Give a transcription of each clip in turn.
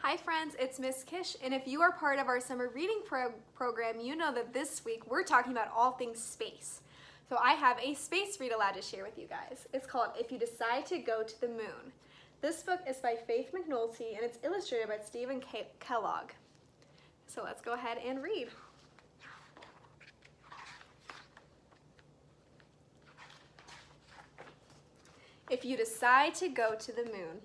Hi friends, it's Miss Kish, and if you are part of our summer reading program, you know that this week we're talking about all things space. So I have a space read aloud to share with you guys. It's called If You Decide to Go to the Moon. This book is by McNulty and it's illustrated by Stephen Kellogg. So let's go ahead and read. If you decide to go to the moon.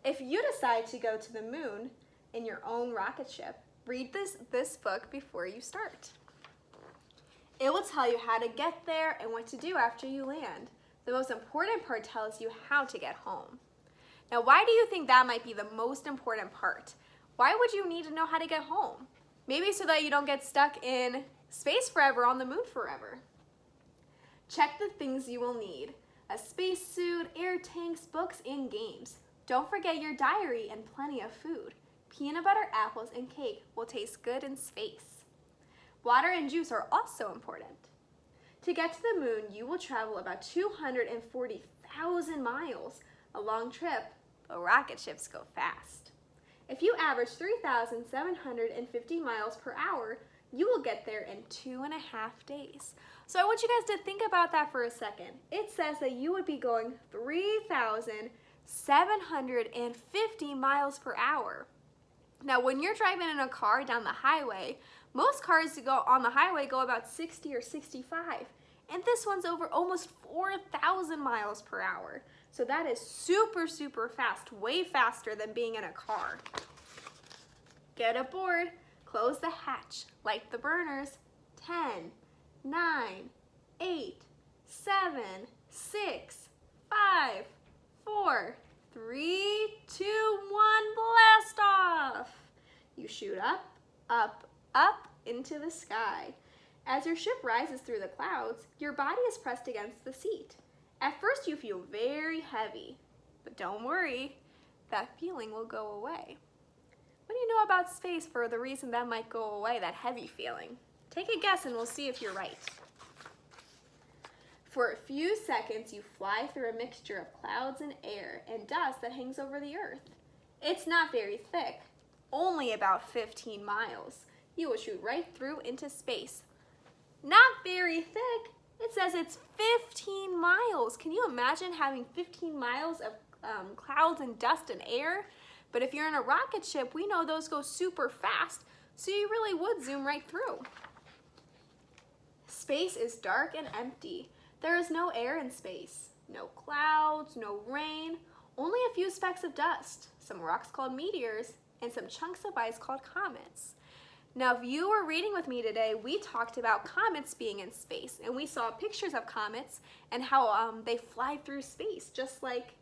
If you decide to go to the moon in your own rocket ship, read this book before you start. It will tell you how to get there and what to do after you land. The most important part tells you how to get home. Now, why do you think that might be the most important part? Why would you need to know how to get home? Maybe so that you don't get stuck in space forever, on the moon forever. Check the things you will need: a spacesuit, air tanks, books, and games. Don't forget your diary and plenty of food. Peanut butter, apples, and cake will taste good in space. Water and juice are also important. To get to the moon, you will travel about 240,000 miles. A long trip, but rocket ships go fast. If you average 3,750 miles per hour, you will get there in 2.5 days. So I want you guys to think about that for a second. It says that you would be going 3,750 miles per hour. Now, when you're driving in a car down the highway, most cars on the highway go about 60 or 65. And this one's over almost 4,000 miles per hour. So that is super, super fast, way faster than being in a car. Get aboard, close the hatch, light the burners. 10, 9, 8, 7, 6, 5, 4, 3, 2, 1, blast off! You shoot up, up, up into the sky. As your ship rises through the clouds, your body is pressed against the seat. At first you feel very heavy, but don't worry, that feeling will go away. What do you know about space for the reason that might go away, that heavy feeling? Take a guess and we'll see if you're right. For a few seconds, you fly through a mixture of clouds and air and dust that hangs over the earth. It's not very thick, only about 15 miles. You will shoot right through into space. Not very thick. It says it's 15 miles. Can you imagine having 15 miles of clouds and dust and air? But if you're in a rocket ship, we know those go super fast, so you really would zoom right through. Space is dark and empty. There is no air in space, no clouds, no rain, only a few specks of dust, some rocks called meteors, and some chunks of ice called comets. Now, if you were reading with me today, we talked about comets being in space, and we saw pictures of comets and how they fly through space, just like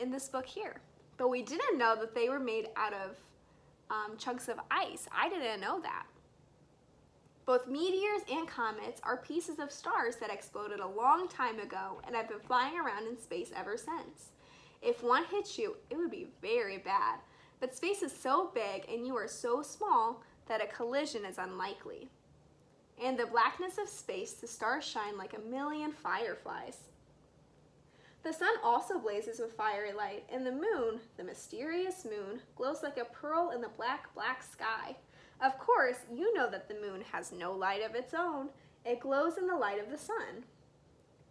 in this book here. But we didn't know that they were made out of chunks of ice. I didn't know that. Both meteors and comets are pieces of stars that exploded a long time ago and have been flying around in space ever since. If one hits you, it would be very bad. But space is so big and you are so small that a collision is unlikely. In the blackness of space, the stars shine like a million fireflies. The sun also blazes with fiery light, and the moon, the mysterious moon, glows like a pearl in the black, black sky. Of course, you know that the moon has no light of its own. It glows in the light of the sun.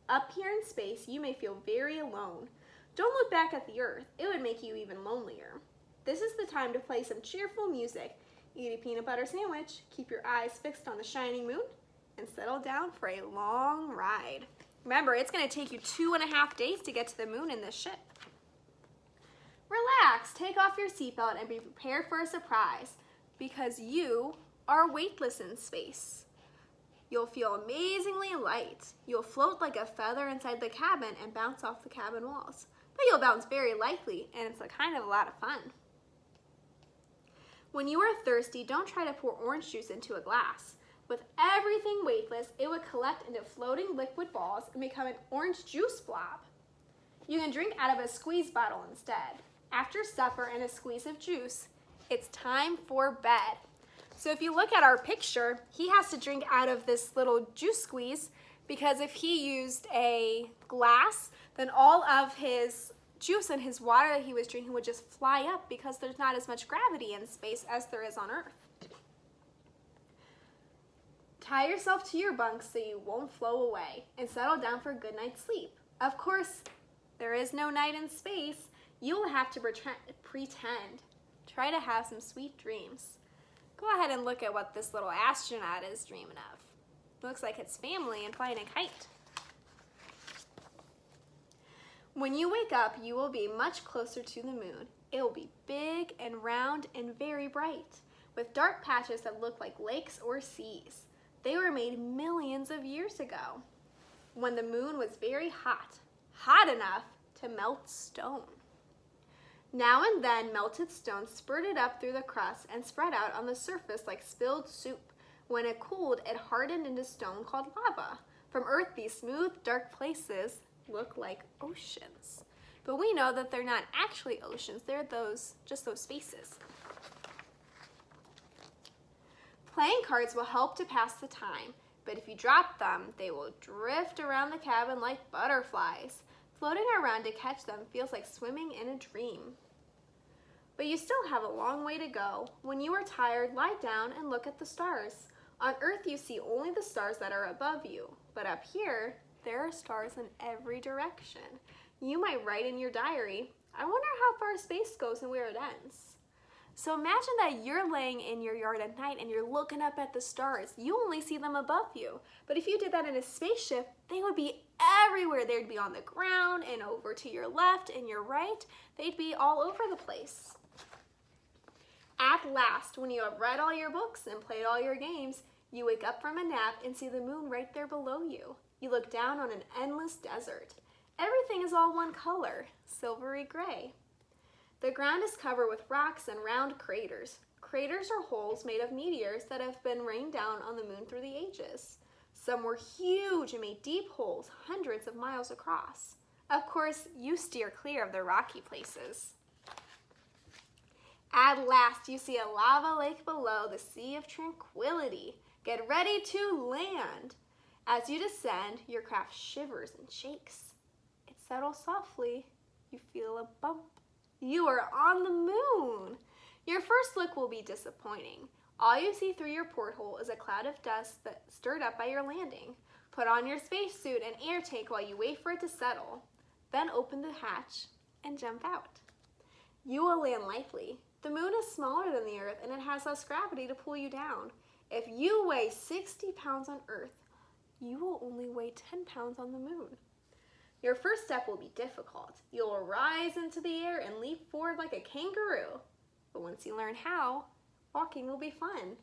Up here in space, you may feel very alone. Don't look back at the earth. It would make you even lonelier. This is the time to play some cheerful music. Eat a peanut butter sandwich, keep your eyes fixed on the shining moon, and settle down for a long ride. Remember, it's going to take you 2.5 days to get to the moon in this ship. Relax, take off your seatbelt, and be prepared for a surprise, because you are weightless in space. You'll feel amazingly light. You'll float like a feather inside the cabin and bounce off the cabin walls. But you'll bounce very lightly, and it's a lot of fun. When you are thirsty, don't try to pour orange juice into a glass. With everything weightless, it would collect into floating liquid balls and become an orange juice blob. You can drink out of a squeeze bottle instead. After supper and a squeeze of juice, it's time for bed. So if you look at our picture, he has to drink out of this little juice squeeze because if he used a glass, then all of his juice in his water that he was drinking would just fly up because there's not as much gravity in space as there is on Earth. Tie yourself to your bunk so you won't flow away and settle down for a good night's sleep. Of course, there is no night in space. You will have to pretend. Try to have some sweet dreams. Go ahead and look at what this little astronaut is dreaming of. Looks like it's family and flying a kite. When you wake up, you will be much closer to the moon. It will be big and round and very bright, with dark patches that look like lakes or seas. They were made millions of years ago, when the moon was very hot, hot enough to melt stone. Now and then, melted stone spurted up through the crust and spread out on the surface like spilled soup. When it cooled, it hardened into stone called lava. From Earth, these smooth, dark places look like oceans. But we know that they're not actually oceans. They're just those spaces. Playing cards will help to pass the time, but if you drop them, they will drift around the cabin like butterflies. Floating around to catch them feels like swimming in a dream. But you still have a long way to go. When you are tired, lie down and look at the stars. On Earth, you see only the stars that are above you, but up here, there are stars in every direction. You might write in your diary, I wonder how far space goes and where it ends. So imagine that you're laying in your yard at night and you're looking up at the stars. You only see them above you. But if you did that in a spaceship, they would be everywhere. They'd be on the ground and over to your left and your right. They'd be all over the place. At last, when you have read all your books and played all your games, you wake up from a nap and see the moon right there below you. You look down on an endless desert. Everything is all one color, silvery gray. The ground is covered with rocks and round craters. Craters are holes made of meteors that have been rained down on the moon through the ages. Some were huge and made deep holes hundreds of miles across. Of course, you steer clear of the rocky places. At last, you see a lava lake below the Sea of Tranquility. Get ready to land. As you descend, your craft shivers and shakes. It settles softly. You feel a bump. You are on the moon. Your first look will be disappointing. All you see through your porthole is a cloud of dust that's stirred up by your landing. Put on your spacesuit and air tank while you wait for it to settle. Then open the hatch and jump out. You will land lightly. The moon is smaller than the Earth and it has less gravity to pull you down. If you weigh 60 pounds on Earth, you will only weigh 10 pounds on the moon. Your first step will be difficult. You'll rise into the air and leap forward like a kangaroo. But once you learn how, walking will be fun.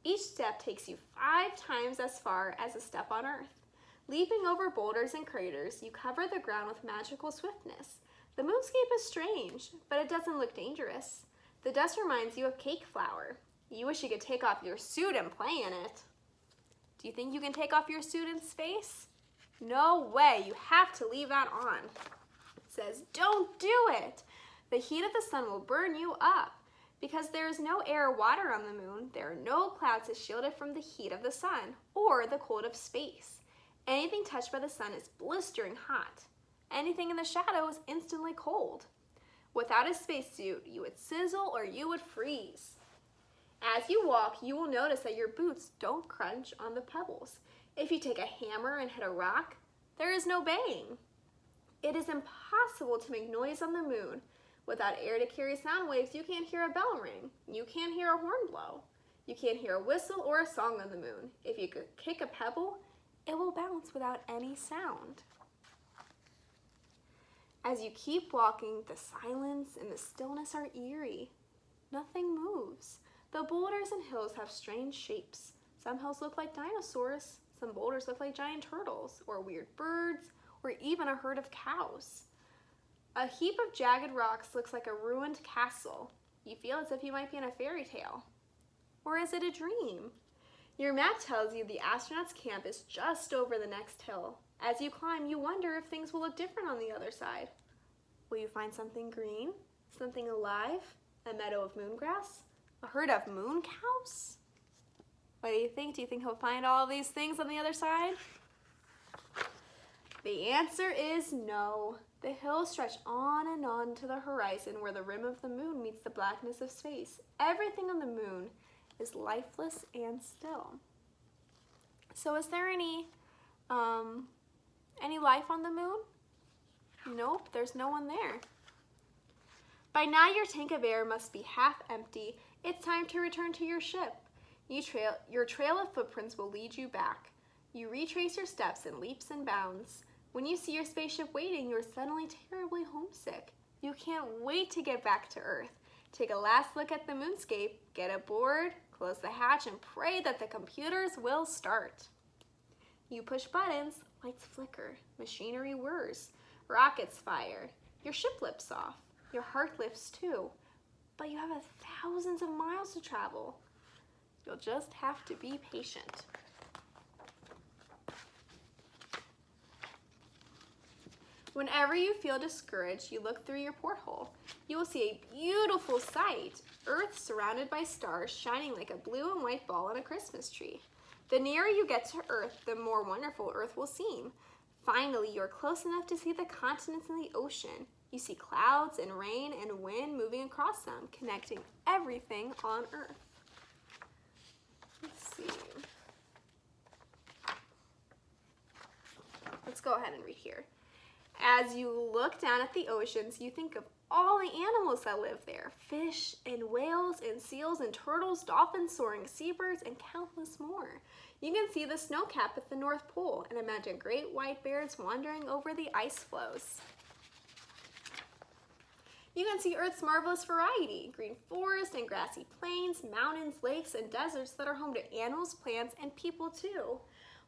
Each step takes you 5 times as far as a step on Earth. Leaping over boulders and craters, you cover the ground with magical swiftness. The moonscape is strange, but it doesn't look dangerous. The dust reminds you of cake flour. You wish you could take off your suit and play in it. Do you think you can take off your suit in space? No way, you have to leave that on. It says, don't do it. The heat of the sun will burn you up. Because there is no air or water on the moon, there are no clouds to shield it from the heat of the sun or the cold of space. Anything touched by the sun is blistering hot. Anything in the shadow is instantly cold. Without a spacesuit, you would sizzle or you would freeze. As you walk, you will notice that your boots don't crunch on the pebbles. If you take a hammer and hit a rock, there is no bang. It is impossible to make noise on the moon. Without air to carry sound waves, you can't hear a bell ring. You can't hear a horn blow. You can't hear a whistle or a song on the moon. If you could kick a pebble, it will bounce without any sound. As you keep walking, the silence and the stillness are eerie. Nothing moves. The boulders and hills have strange shapes. Some hills look like dinosaurs. Some boulders look like giant turtles, or weird birds, or even a herd of cows. A heap of jagged rocks looks like a ruined castle. You feel as if you might be in a fairy tale. Or is it a dream? Your map tells you the astronauts' camp is just over the next hill. As you climb, you wonder if things will look different on the other side. Will you find something green? Something alive? A meadow of moongrass? A herd of moon cows? What do you think? Do you think he'll find all these things on the other side? The answer is no. The hills stretch on and on to the horizon where the rim of the moon meets the blackness of space. Everything on the moon is lifeless and still. So is there any life on the moon? Nope, there's no one there. By now your tank of air must be half empty. It's time to return to your ship. Your trail of footprints will lead you back. You retrace your steps in leaps and bounds. When you see your spaceship waiting, you're suddenly terribly homesick. You can't wait to get back to Earth. Take a last look at the moonscape, get aboard, close the hatch, and pray that the computers will start. You push buttons, lights flicker, machinery whirs, rockets fire, your ship lifts off, your heart lifts too, but you have thousands of miles to travel. You'll just have to be patient. Whenever you feel discouraged, you look through your porthole. You will see a beautiful sight, Earth surrounded by stars shining like a blue and white ball on a Christmas tree. The nearer you get to Earth, the more wonderful Earth will seem. Finally, you're close enough to see the continents and the ocean. You see clouds and rain and wind moving across them, connecting everything on Earth. Let's see. Let's go ahead and read here. As you look down at the oceans, you think of all the animals that live there. Fish and whales and seals and turtles, dolphins, soaring seabirds, and countless more. You can see the snow cap at the North Pole and imagine great white bears wandering over the ice floes. You can see Earth's marvelous variety, green forests and grassy plains, mountains, lakes, and deserts that are home to animals, plants, and people too.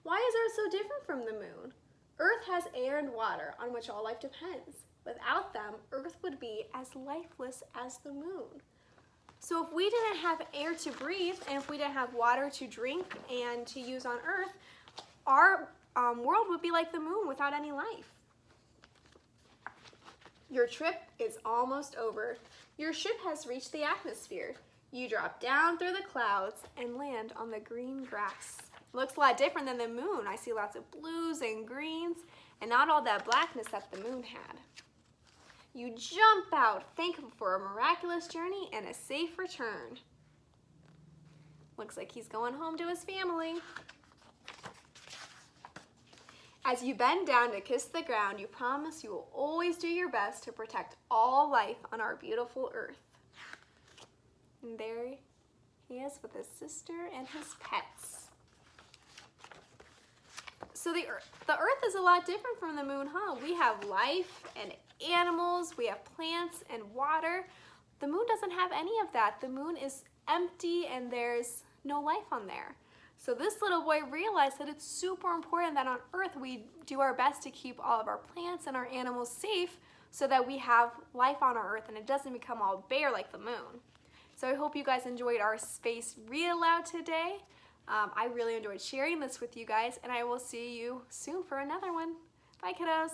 Why is Earth so different from the moon? Earth has air and water on which all life depends. Without them, Earth would be as lifeless as the moon. So if we didn't have air to breathe, and if we didn't have water to drink and to use on Earth, our world would be like the moon without any life. Your trip is almost over. Your ship has reached the atmosphere. You drop down through the clouds and land on the green grass. Looks a lot different than the moon. I see lots of blues and greens and not all that blackness that the moon had. You jump out, thankful for a miraculous journey and a safe return. Looks like he's going home to his family. As you bend down to kiss the ground, you promise you will always do your best to protect all life on our beautiful Earth. And there he is with his sister and his pets. So the Earth is a lot different from the moon, huh? We have life and animals, we have plants and water. The moon doesn't have any of that. The moon is empty and there's no life on there. So this little boy realized that it's super important that on Earth we do our best to keep all of our plants and our animals safe so that we have life on our Earth and it doesn't become all bare like the moon. So I hope you guys enjoyed our space read aloud today. I really enjoyed sharing this with you guys, and I will see you soon for another one. Bye, kiddos.